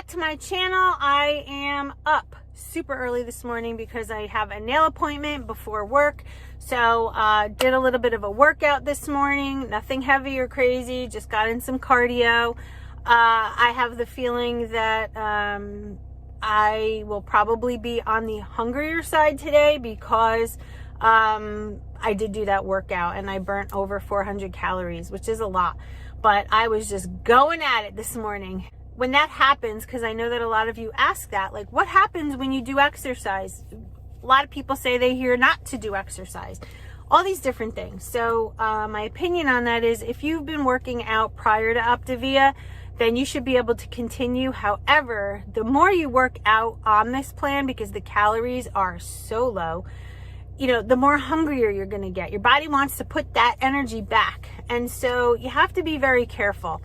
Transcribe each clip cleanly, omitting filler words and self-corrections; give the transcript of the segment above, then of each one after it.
back to my channel. I am up super early this morning because I have a nail appointment before work. So did a little bit of a workout this morning, nothing heavy or crazy, just got in some cardio. I have the feeling that I will probably be on the hungrier side today because I did do that workout and I burnt over 400 calories, which is a lot. But I was just going at it this morning. When that happens, because I know that a lot of you ask that, like, what happens when you do exercise? A lot of people say they hear not to do exercise, all these different things. So my opinion on that is if you've been working out prior to Optavia, then you should be able to continue. However, the more you work out on this plan, because the calories are so low, you know, the more hungrier you're going to get. Your body wants to put that energy back. And so you have to be very careful.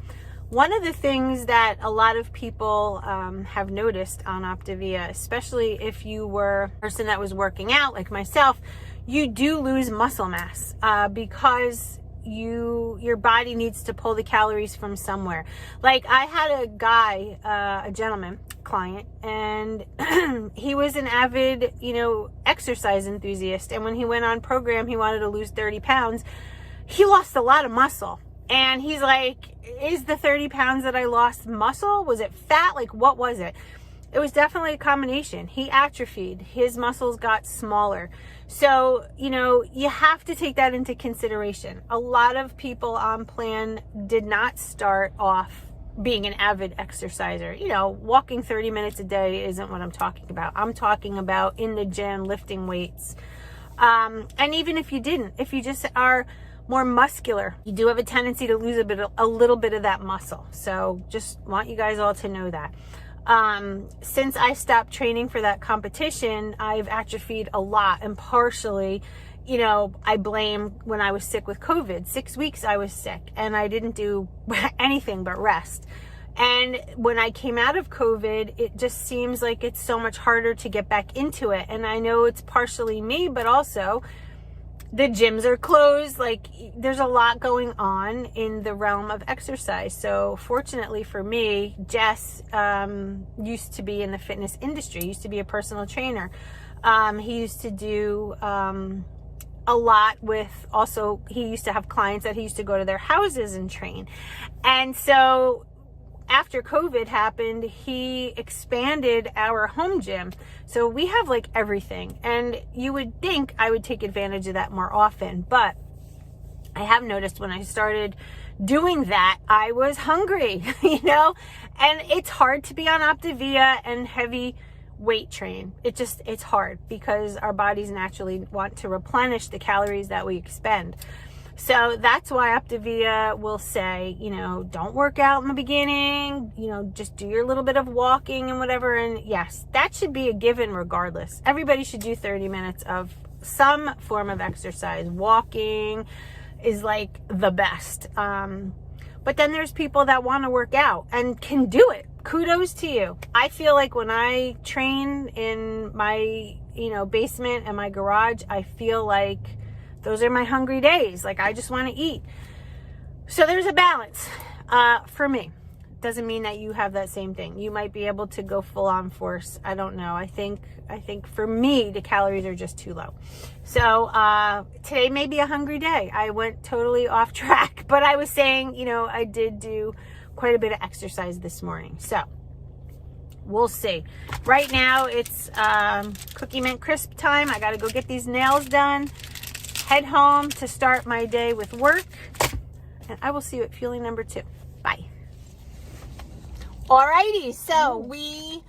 One of the things that a lot of people have noticed on Optavia, especially if you were a person that was working out like myself, you do lose muscle mass because your body needs to pull the calories from somewhere. Like I had a guy, a gentleman client, and he was an avid, exercise enthusiast. And when he went on program, he wanted to lose 30 pounds. He lost a lot of muscle. And he's like, is the 30 pounds that I lost muscle? Was it fat? Like, what was it? It was definitely a combination. He atrophied. His muscles got smaller. So, you have to take that into consideration. A lot of people on plan did not start off being an avid exerciser. Walking 30 minutes a day isn't what I'm talking about. I'm talking about in the gym, lifting weights. And even if you didn't, if you just are more muscular, you do have a tendency to lose a little bit of that muscle. So just want you guys all to know that. Since I stopped training for that competition, I've atrophied a lot, and partially, I blame when I was sick with COVID. 6 weeks I was sick and I didn't do anything but rest. And when I came out of COVID, it just seems like it's so much harder to get back into it. And I know it's partially me, but also the gyms are closed. Like, there's a lot going on in the realm of exercise. So fortunately for me, Jess used to be in the fitness industry, used to be a personal trainer. He used to do a lot with, also he used to have clients that he used to go to their houses and train. And so after COVID happened, he expanded our home gym. So we have like everything. And you would think I would take advantage of that more often. But I have noticed when I started doing that, I was hungry, and it's hard to be on Optavia and heavy weight train. It's hard because our bodies naturally want to replenish the calories that we expend. So that's why Optavia will say, don't work out in the beginning, just do your little bit of walking and whatever. And yes, that should be a given regardless. Everybody should do 30 minutes of some form of exercise. Walking is like the best. But then there's people that want to work out and can do it. Kudos to you. I feel like when I train in my, basement and my garage, I feel like those are my hungry days. Like, I just want to eat. So there's a balance for me. Doesn't mean that you have that same thing. You might be able to go full on force. I don't know. I think for me, the calories are just too low. So today may be a hungry day. I went totally off track, but I was saying, I did do quite a bit of exercise this morning. So we'll see. Right now it's Cookie Mint Crisp time. I got to go get these nails done, head home to start my day with work, and I will see you at fueling number 2. Bye. Alrighty, so we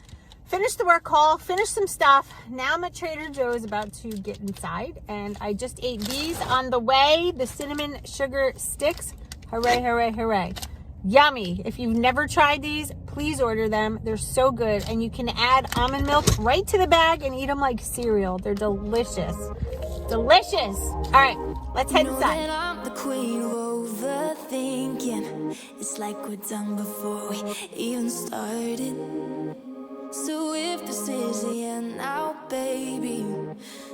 finished the work haul, finished some stuff. Now I'm at Trader Joe's about to get inside, and I just ate these on the way, the cinnamon sugar sticks. Hooray, hooray, hooray. Yummy. If you've never tried these, please order them. They're so good, and you can add almond milk right to the bag and eat them like cereal. They're delicious. Delicious. All right, let's head inside. I'm the queen of overthinking. It's like we're done before we even started. So if this is the end now, baby,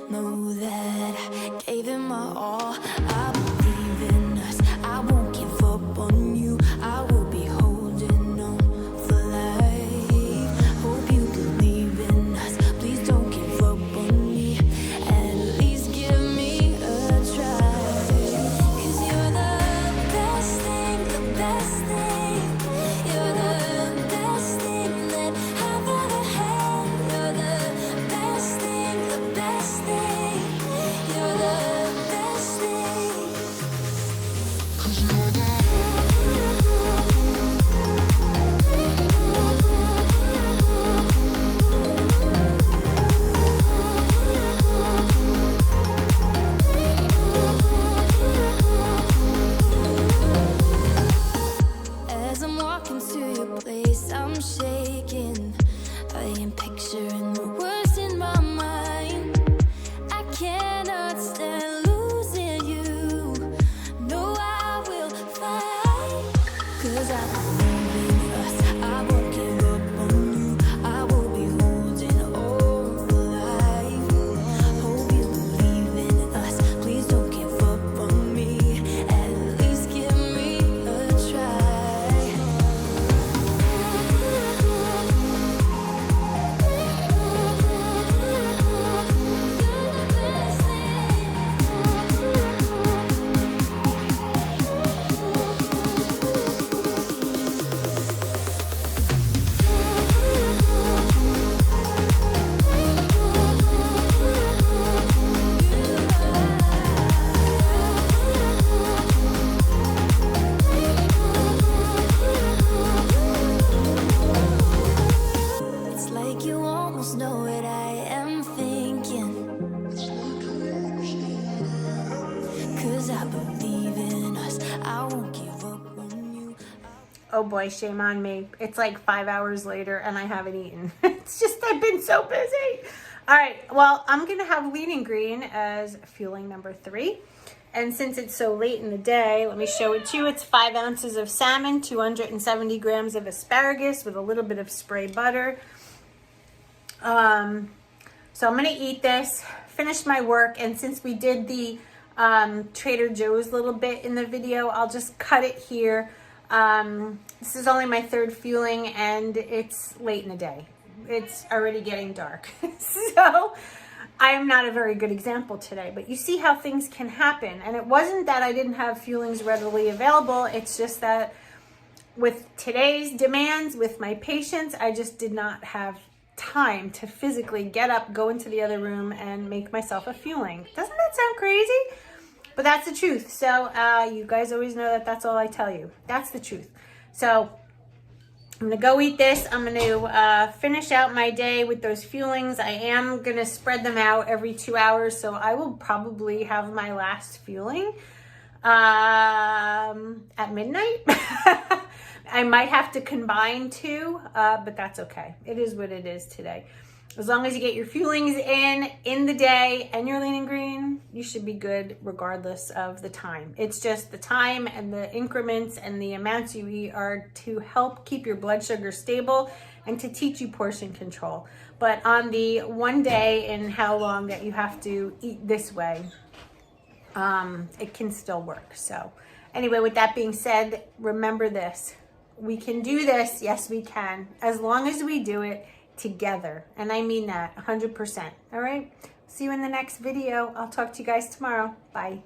know that I gave it my all. I believe in us. I won't give up on you. I will be holding on for life. shaking. I am picturing the worst in my mind. I cannot stand losing you. No, I will fight. 'Cause I believe in us. I won't give up on you. I will be holding on for life. Hope you believe in us. Please don't give up on me. At least give me a try. It's like you almost know what I am thinking. 'Cause I believe in us. I won't give up on you. Oh boy, shame on me. It's like 5 hours later and I haven't eaten. It's just I've been so busy. All right, well, I'm gonna have lean and green as fueling number 3. And since it's so late in the day, let me show it to you. It's 5 ounces of salmon, 270 grams of asparagus with a little bit of spray butter. So I'm gonna eat this, finish my work, and since we did the Trader Joe's little bit in the video, I'll just cut it here. This is only my 3rd fueling and it's late in the day. It's already getting dark. So I am not a very good example today, but you see how things can happen. And it wasn't that I didn't have fuelings readily available. It's just that with today's demands, with my patients, I just did not have time to physically get up, go into the other room and make myself a fueling. Doesn't that sound crazy? But that's the truth. So you guys always know that that's all I tell you. That's the truth. So I'm gonna go eat this. I'm gonna finish out my day with those fuelings. I am gonna spread them out every 2 hours. So I will probably have my last fueling at midnight. I might have to combine 2, but that's okay. It is what it is today. As long as you get your fuelings in the day and your lean and green, you should be good regardless of the time. It's just the time and the increments and the amounts you eat are to help keep your blood sugar stable and to teach you portion control. But on the one day and how long that you have to eat this way, it can still work. So anyway, with that being said, remember this. We can do this. Yes, we can. As long as we do it together. And I mean that 100%. All right. See you in the next video. I'll talk to you guys tomorrow. Bye.